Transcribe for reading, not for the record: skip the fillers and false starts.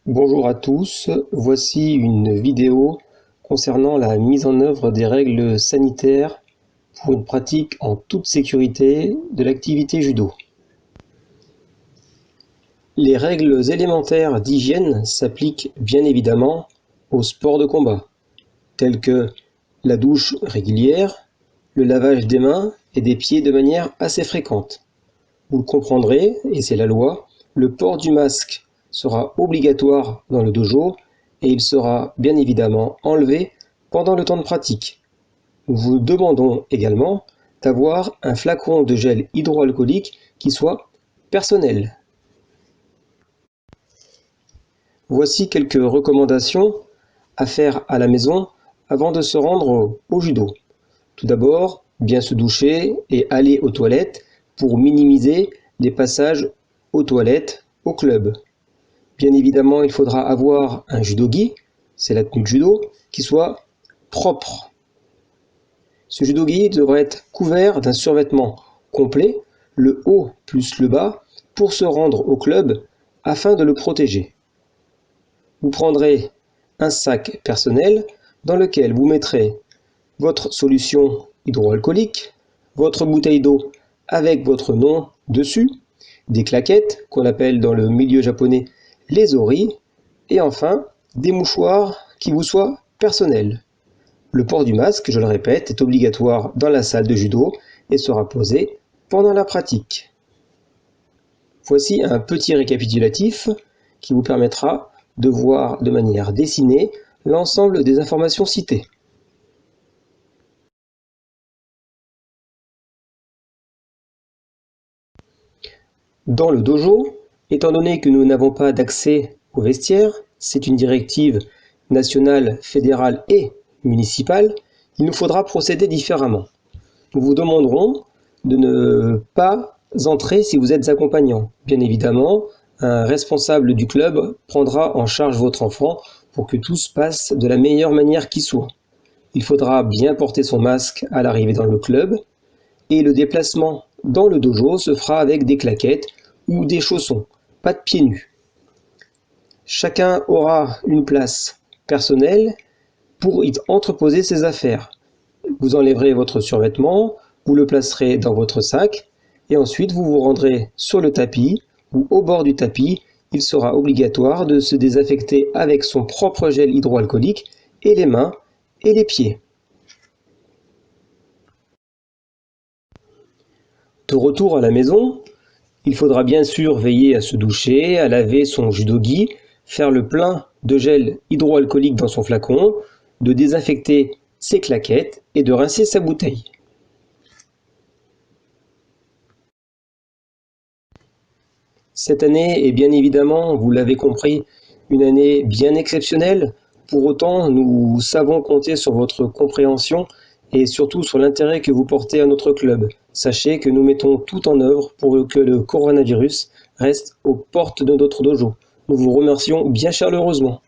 Bonjour à tous, voici une vidéo concernant la mise en œuvre des règles sanitaires pour une pratique en toute sécurité de l'activité judo. Les règles élémentaires d'hygiène s'appliquent bien évidemment aux sports de combat, tels que la douche régulière, le lavage des mains et des pieds de manière assez fréquente. Vous le comprendrez, et c'est la loi, le port du masque sera obligatoire dans le dojo et il sera bien évidemment enlevé pendant le temps de pratique. Nous vous demandons également d'avoir un flacon de gel hydroalcoolique qui soit personnel. Voici quelques recommandations à faire à la maison avant de se rendre au judo. Tout d'abord, bien se doucher et aller aux toilettes pour minimiser les passages aux toilettes au club. Bien évidemment, il faudra avoir un judogi, c'est la tenue de judo, qui soit propre. Ce judogi devrait être couvert d'un survêtement complet, le haut plus le bas, pour se rendre au club afin de le protéger. Vous prendrez un sac personnel dans lequel vous mettrez votre solution hydroalcoolique, votre bouteille d'eau avec votre nom dessus, des claquettes qu'on appelle dans le milieu japonais les ori, et enfin des mouchoirs qui vous soient personnels. Le port du masque, je le répète, est obligatoire dans la salle de judo et sera posé pendant la pratique. Voici un petit récapitulatif qui vous permettra de voir de manière dessinée l'ensemble des informations citées. Dans le dojo, étant donné que nous n'avons pas d'accès aux vestiaires, c'est une directive nationale, fédérale et municipale, il nous faudra procéder différemment. Nous vous demanderons de ne pas entrer si vous êtes accompagnant. Bien évidemment, un responsable du club prendra en charge votre enfant pour que tout se passe de la meilleure manière qui soit. Il faudra bien porter son masque à l'arrivée dans le club et le déplacement dans le dojo se fera avec des claquettes ou des chaussons, pas de pieds nus. Chacun aura une place personnelle pour y entreposer ses affaires. Vous enlèverez votre survêtement, vous le placerez dans votre sac et ensuite vous vous rendrez sur le tapis ou au bord du tapis. Il sera obligatoire de se désinfecter avec son propre gel hydroalcoolique et les mains et les pieds. De retour à la maison, il faudra bien sûr veiller à se doucher, à laver son judogi, faire le plein de gel hydroalcoolique dans son flacon, de désinfecter ses claquettes et de rincer sa bouteille. Cette année est bien évidemment, vous l'avez compris, une année bien exceptionnelle. Pour autant, nous savons compter sur votre compréhension et surtout sur l'intérêt que vous portez à notre club. Sachez que nous mettons tout en œuvre pour que le coronavirus reste aux portes de notre dojo. Nous vous remercions bien chaleureusement.